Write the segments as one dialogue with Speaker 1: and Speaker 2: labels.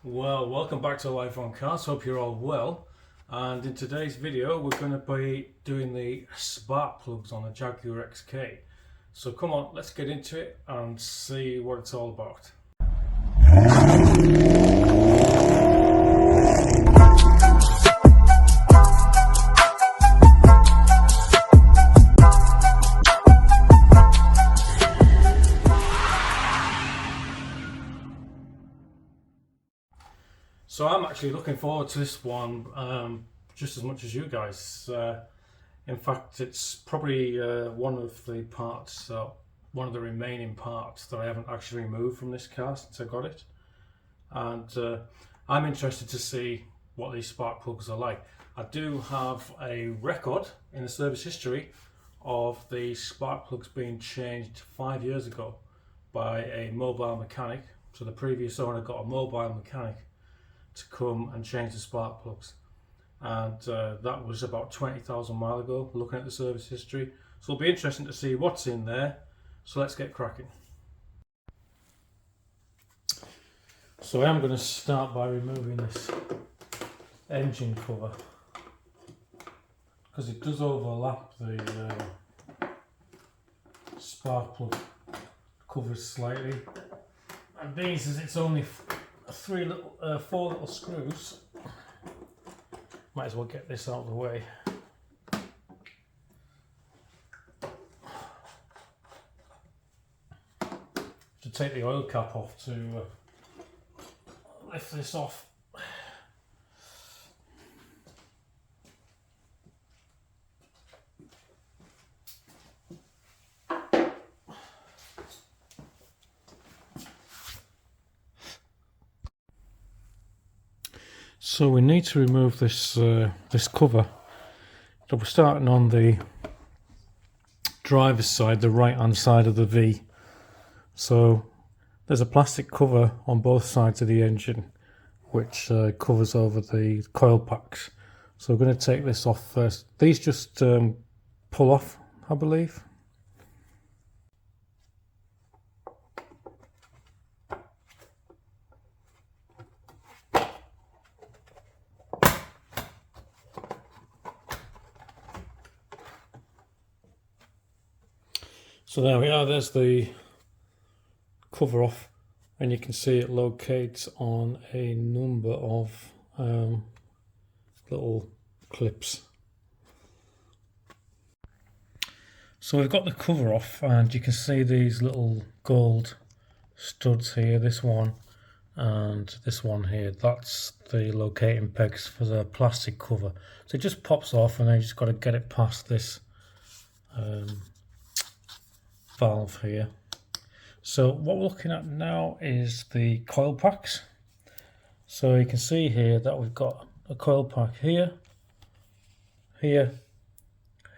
Speaker 1: Well, welcome back to Life on Cars. Hope you're all well. And in today's video, we're going to be doing the spark plugs on the Jaguar XK. So come on, let's get into it and see what it's all about. So I'm actually looking forward to this one just as much as you guys. In fact, it's probably one of the parts, one of the remaining parts that I haven't actually removed from this car since I got it. And I'm interested to see what these spark plugs are like. I do have a record in the service history of the spark plugs being changed 5 years ago by a mobile mechanic. So the previous owner got a mobile mechanic to come and change the spark plugs, and that was about 20,000 miles ago, looking at the service history. So it'll be interesting to see what's in there, so let's get cracking. So I am going to start by removing this engine cover because it does overlap the spark plug covers slightly, and these, as it's only four little screws, might as well get this out of the way. To take the oil cap off to lift this off. So we need to remove this this cover. So we're starting on the driver's side, the right hand side of the V. So there's a plastic cover on both sides of the engine which covers over the coil packs. So we're going to take this off first. These just pull off, I believe. So there we are, there's the cover off, and you can see it locates on a number of little clips. So we've got the cover off, and you can see these little gold studs here, this one and this one here. That's the locating pegs for the plastic cover. So it just pops off, and then you just got to get it past this valve here. So what we're looking at now is the coil packs. So you can see here that we've got a coil pack here, here,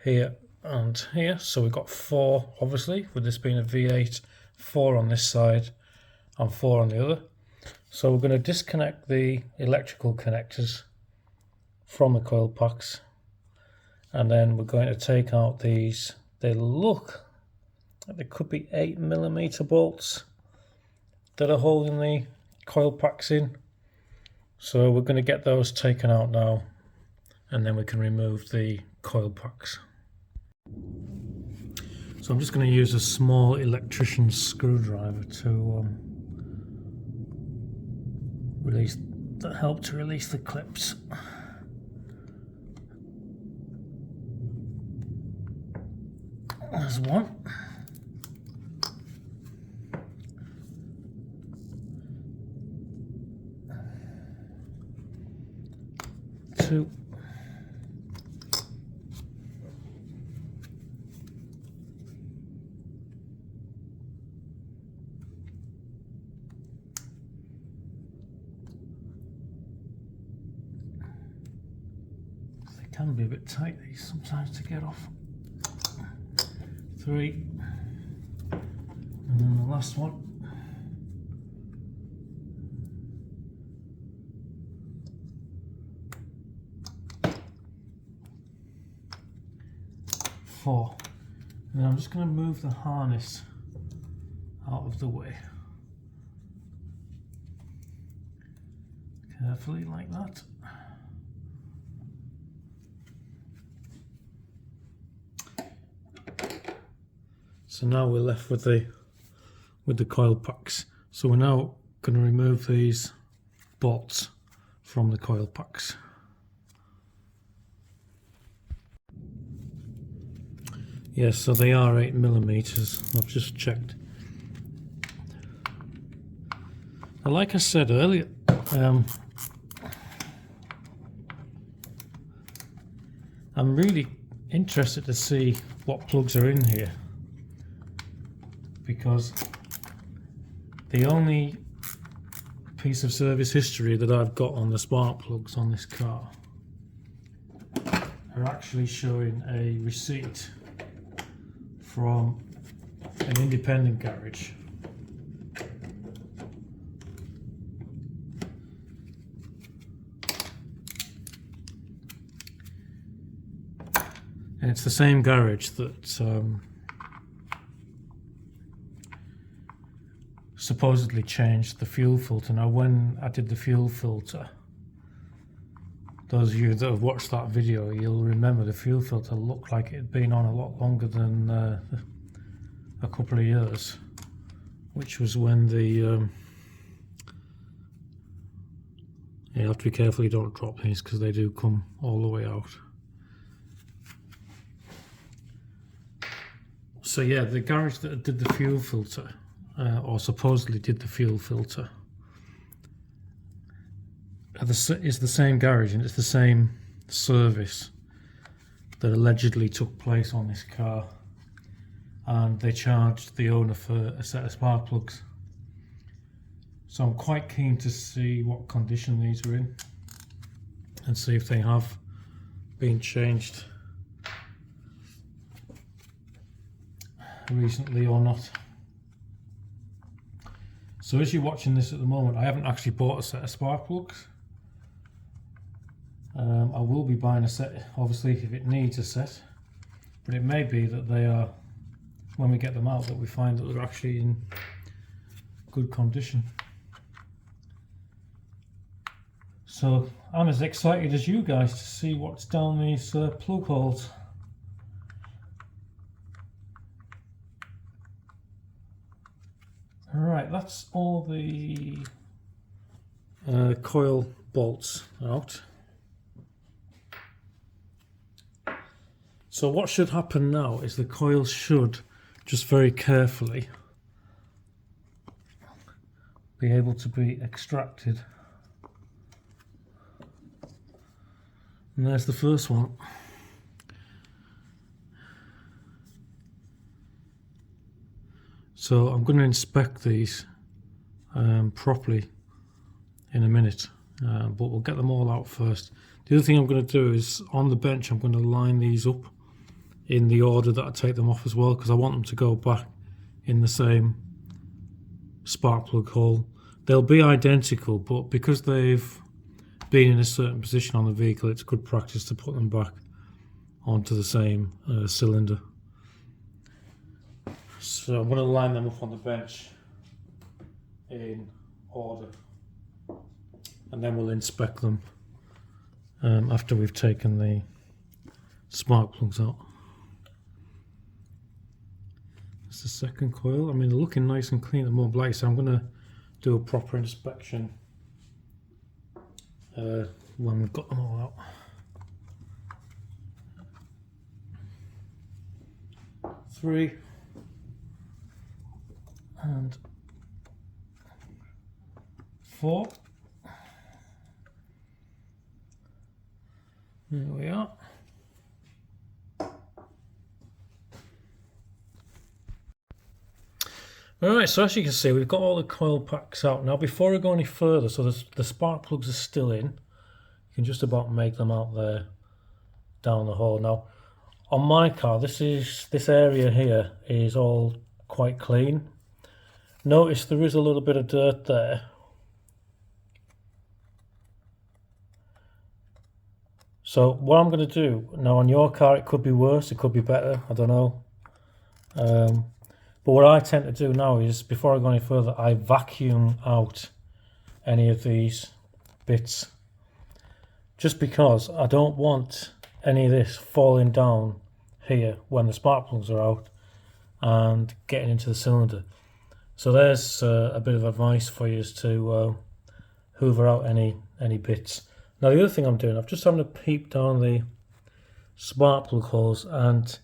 Speaker 1: here and here. So we've got 4, obviously, with this being a V8, 4 on this side and 4 on the other. So we're going to disconnect the electrical connectors from the coil packs, and then we're going to take out these. They look, there could be 8mm bolts that are holding the coil packs in. So we're going to get those taken out now, and then we can remove the coil packs. So I'm just going to use a small electrician's screwdriver to help to release the clips. There's one. 2. They can be a bit tight, these, sometimes, to get off. 3. And then the last one. 4. And I'm just going to move the harness out of the way. carefully like that. So now we're left with the coil packs. So we're now going to remove these bolts from the coil packs. Yes, so they are 8mm. I've just checked. And like I said earlier, I'm really interested to see what plugs are in here, because the only piece of service history that I've got on the spark plugs on this car are actually showing a receipt from an independent garage. And it's the same garage that supposedly changed the fuel filter. Now when I did the fuel filter, those of you that have watched that video, you'll remember the fuel filter looked like it had been on a lot longer than a couple of years, which was when the you have to be careful you don't drop these because they do come all the way out. So yeah, the garage that did the fuel filter, or supposedly did the fuel filter, is the same garage, and it's the same service that allegedly took place on this car, and they charged the owner for a set of spark plugs. So I'm quite keen to see what condition these are in and see if they have been changed recently or not. So as you're watching this at the moment, I haven't actually bought a set of spark plugs. I will be buying a set, obviously, if it needs a set, but it may be that they are, when we get them out, that we find that they're actually in good condition. So I'm as excited as you guys to see what's down these plug holes. Alright, that's all the coil bolts out. So what should happen now is the coils should just very carefully be able to be extracted. And there's the first one. So I'm going to inspect these properly in a minute, but we'll get them all out first. The other thing I'm going to do is, on the bench, I'm going to line these up in the order that I take them off as well, because I want them to go back in the same spark plug hole. They'll be identical, but because they've been in a certain position on the vehicle, it's good practice to put them back onto the same cylinder. So I'm going to line them up on the bench in order, and then we'll inspect them after we've taken the spark plugs out. That's the second coil. I mean, they're looking nice and clean at the moment. Like I said, I'm going to do a proper inspection when we've got them all out. 3 and 4. There we are. Alright, so as you can see, we've got all the coil packs out. Now before I go any further, so the spark plugs are still in. You can just about make them out there down the hole. Now on my car, this area here is all quite clean. Notice there is a little bit of dirt there. So what I'm going to do, now on your car it could be worse, it could be better, I don't know. But what I tend to do now is, before I go any further, I vacuum out any of these bits, just because I don't want any of this falling down here when the spark plugs are out and getting into the cylinder. So there's a bit of advice for you is to hoover out any bits. Now the other thing I'm doing, I've just having a peep down the spark plug holes, and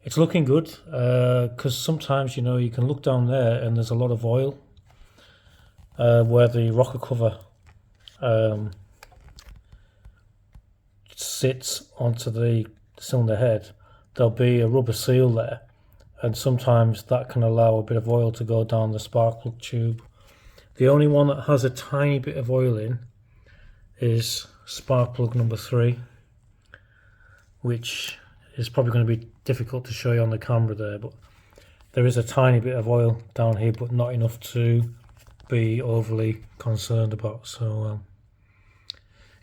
Speaker 1: it's looking good, because sometimes, you know, you can look down there and there's a lot of oil where the rocker cover sits onto the cylinder head. There'll be a rubber seal there, and sometimes that can allow a bit of oil to go down the spark plug tube. The only one that has a tiny bit of oil in is spark plug number 3, which is probably going to be difficult to show you on the camera there, but there is a tiny bit of oil down here, but not enough to be overly concerned about. So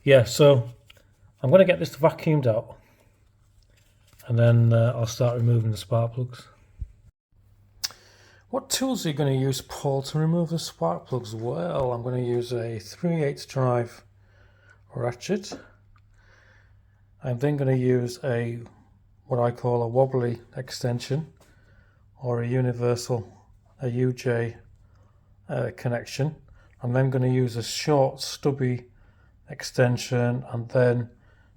Speaker 1: yeah, so I'm going to get this vacuumed out, and then I'll start removing the spark plugs. What tools are you going to use, Paul, to remove the spark plugs? Well, I'm going to use a 3/8 drive ratchet. I'm then going to use what I call a wobbly extension, or a universal, a UJ connection. I'm then going to use a short stubby extension, and then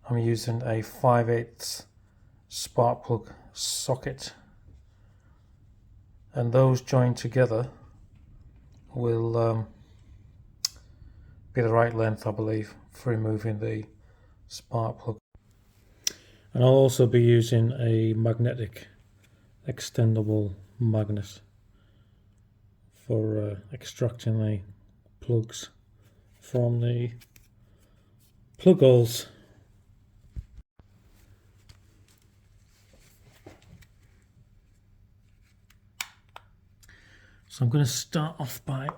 Speaker 1: I'm using a 5/8 spark plug socket, and those joined together will be the right length, I believe, for removing the spark plug. And I'll also be using a magnetic extendable magnet for extracting the plugs from the plug holes. So I'm going to start off by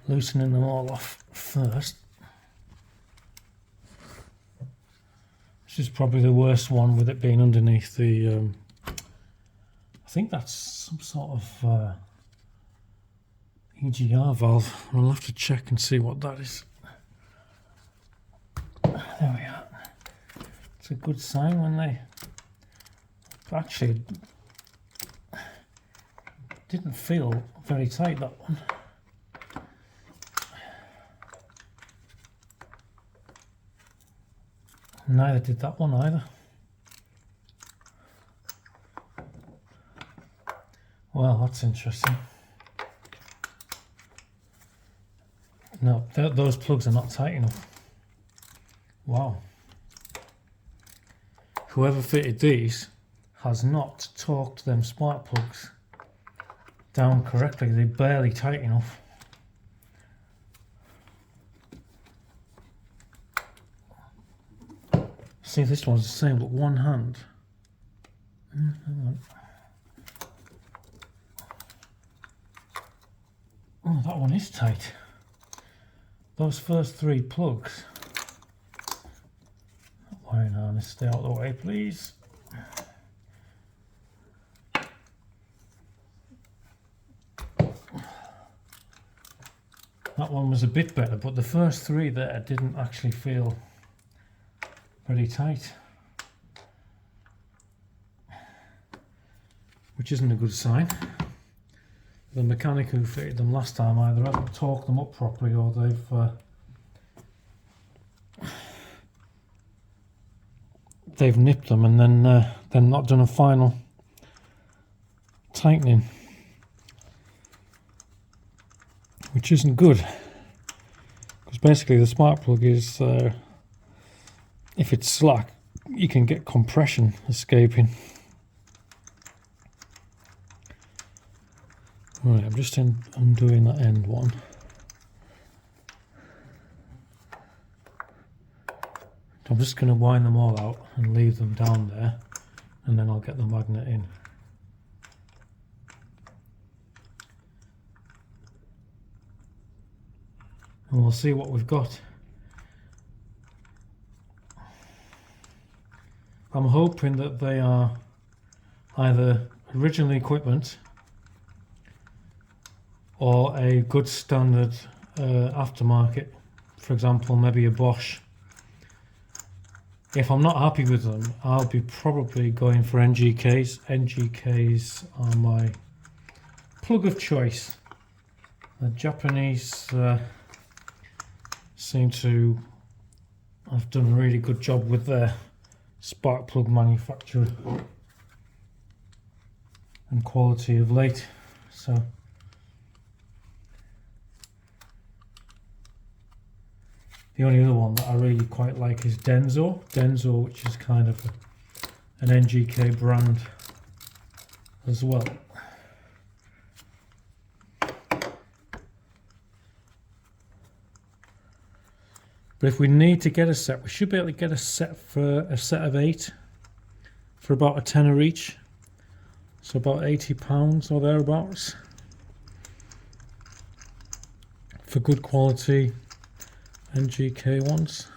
Speaker 1: loosening them all off first. This is probably the worst one, with it being underneath the I think that's some sort of EGR valve. I'll have to check and see what that is. There we are. It's a good sign when they actually didn't feel very tight, that one. Neither did that one either. Well, that's interesting. No, those plugs are not tight enough. Wow. Whoever fitted these has not torqued them spark plugs down correctly. They're barely tight enough. See if this one's the same, but one hand. Hang on. Oh, that one is tight. Those first 3 plugs. Wiring harness, stay out of the way, please. That one was a bit better, but the first 3 there didn't actually feel very tight, which isn't a good sign. The mechanic who fitted them last time either hasn't torqued them up properly, or they've nipped them and then not done a final tightening, which isn't good, because basically the spark plug is if it's slack, you can get compression escaping. Right, I'm just undoing that end one. I'm just going to wind them all out and leave them down there, and then I'll get the magnet in. And we'll see what we've got. I'm hoping that they are either original equipment or a good standard aftermarket, for example maybe a Bosch. If I'm not happy with them, I'll be probably going for NGKs. NGKs are my plug of choice. The Japanese seem to have done a really good job with their spark plug manufacture and quality of late. So the only other one that I really quite like is Denso, which is kind of an NGK brand as well. But if we need to get a set, we should be able to get a set for a set of 8 for about a tenner each. So about £80 or thereabouts for good quality NGK ones.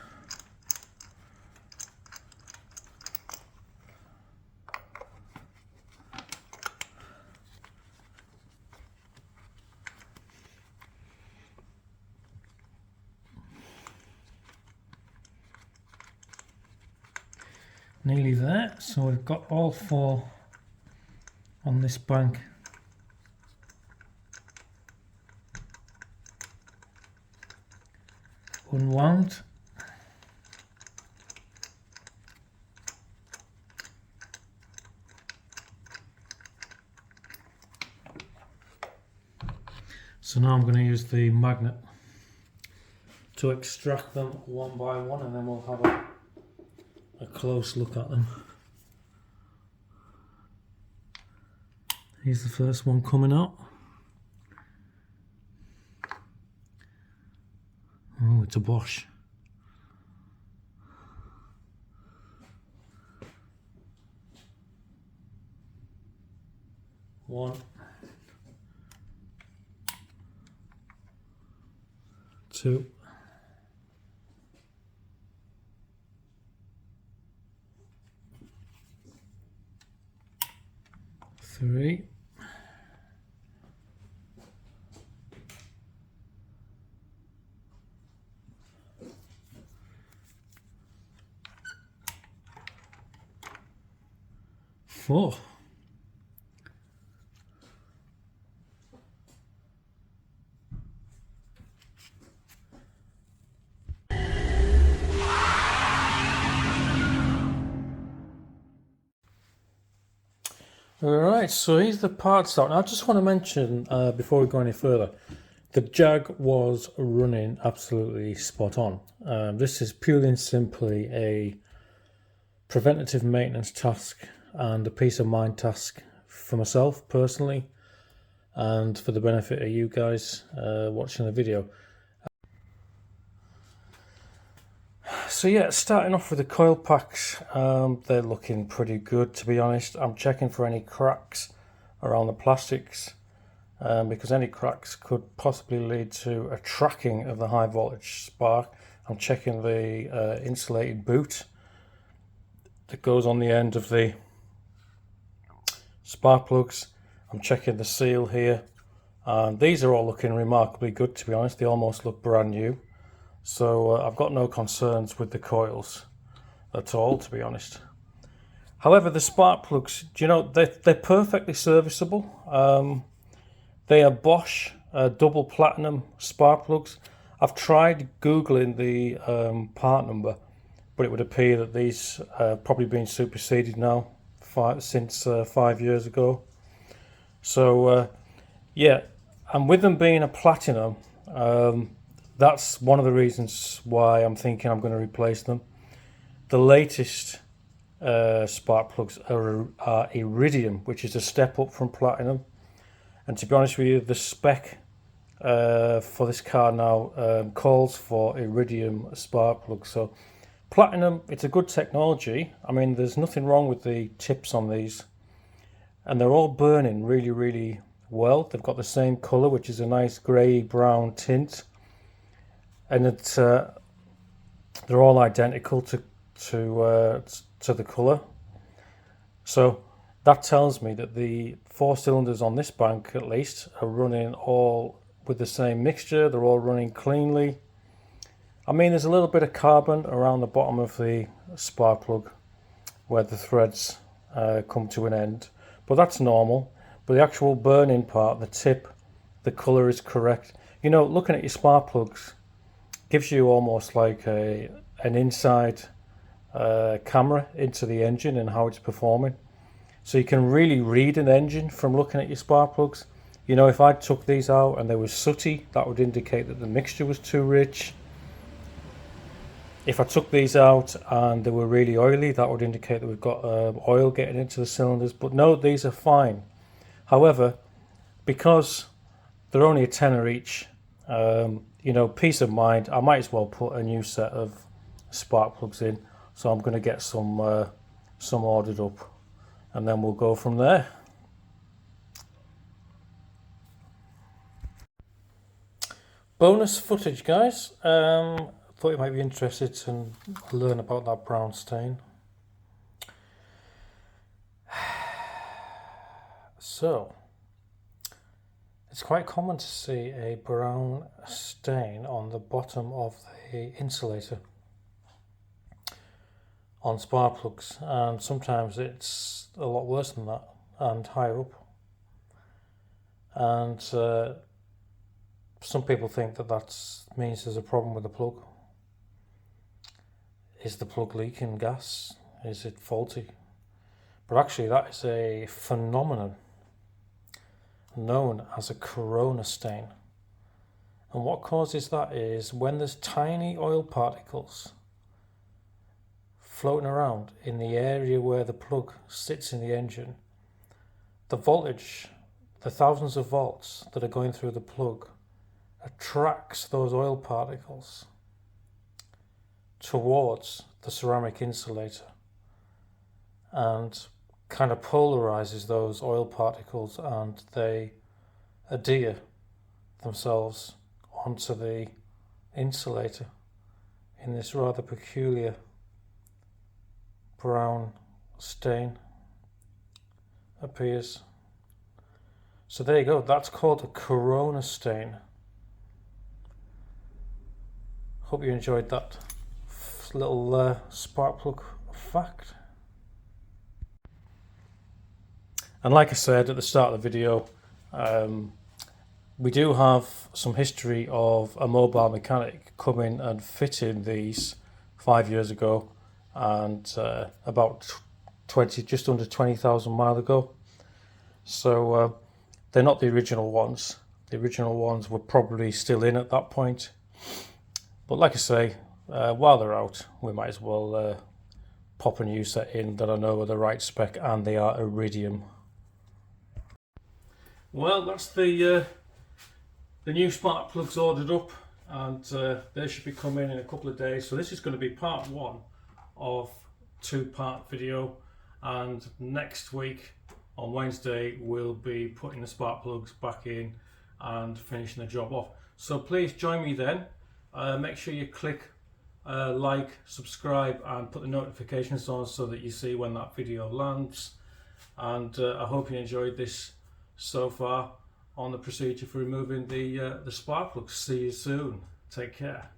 Speaker 1: Nearly there, so we've got all 4 on this bank. Unwound. So now I'm going to use the magnet to extract them one by one, and then we'll have a close look at them. Here's the first one coming out. Oh, it's a Bosch. One. 2. 3. 4. Alright, so here's the parts out. Now I just want to mention, before we go any further, the Jag was running absolutely spot on. This is purely and simply a preventative maintenance task and a peace of mind task for myself personally, and for the benefit of you guys watching the video. So yeah, starting off with the coil packs, they're looking pretty good, to be honest. I'm checking for any cracks around the plastics, because any cracks could possibly lead to a tracking of the high voltage spark. I'm checking the insulated boot that goes on the end of the spark plugs. I'm checking the seal here. These are all looking remarkably good, to be honest. They almost look brand new. So I've got no concerns with the coils at all, to be honest. However, the spark plugs, do you know, they're perfectly serviceable. They are Bosch double platinum spark plugs. I've tried Googling the part number, but it would appear that these have probably been superseded now since 5 years ago. So yeah, and with them being a platinum, that's one of the reasons why I'm thinking I'm going to replace them. The latest spark plugs are iridium, which is a step up from platinum. And to be honest with you, the spec for this car now calls for iridium spark plugs. So platinum, it's a good technology. I mean, there's nothing wrong with the tips on these, and they're all burning really, really well. They've got the same color, which is a nice grey brown tint, and it's they're all identical to the color. So that tells me that the 4 cylinders on this bank at least are running all with the same mixture. They're all running cleanly. I mean, there's a little bit of carbon around the bottom of the spark plug where the threads come to an end, but that's normal. But the actual burning part, the tip, the colour is correct. You know, looking at your spark plugs gives you almost like an inside camera into the engine and how it's performing. So you can really read an engine from looking at your spark plugs. You know, if I took these out and they were sooty, that would indicate that the mixture was too rich. If I took these out and they were really oily, that would indicate that we've got oil getting into the cylinders. But no, these are fine. However, because they're only a tenner each, you know, peace of mind, I might as well put a new set of spark plugs in. So I'm going to get some ordered up, and then we'll go from there. Bonus footage, guys. Thought you might be interested to learn about that brown stain. So, it's quite common to see a brown stain on the bottom of the insulator on spark plugs, and sometimes it's a lot worse than that and higher up. And some people think that means there's a problem with the plug. Is the plug leaking gas? Is it faulty? But actually that is a phenomenon known as a corona stain. And what causes that is when there's tiny oil particles floating around in the area where the plug sits in the engine, the voltage, the thousands of volts that are going through the plug attracts those oil particles towards the ceramic insulator and kind of polarizes those oil particles, and they adhere themselves onto the insulator in this rather peculiar brown stain appears. So there you go, that's called a corona stain. Hope you enjoyed that little spark plug fact. And like I said at the start of the video, we do have some history of a mobile mechanic coming and fitting these 5 years ago, and about just under 20,000 miles ago. So they're not the original ones. The original ones were probably still in at that point. But like I say, while they're out, we might as well pop a new set in that I know are the right spec, and they are iridium. Well, that's the new spark plugs ordered up, and they should be coming in a couple of days. So this is going to be part 1 of 2-part video, and next week on Wednesday we'll be putting the spark plugs back in and finishing the job off. So please join me then. Make sure you click like, subscribe, and put the notifications on so that you see when that video lands. And I hope you enjoyed this so far on the procedure for removing the spark plugs. See you soon. Take care.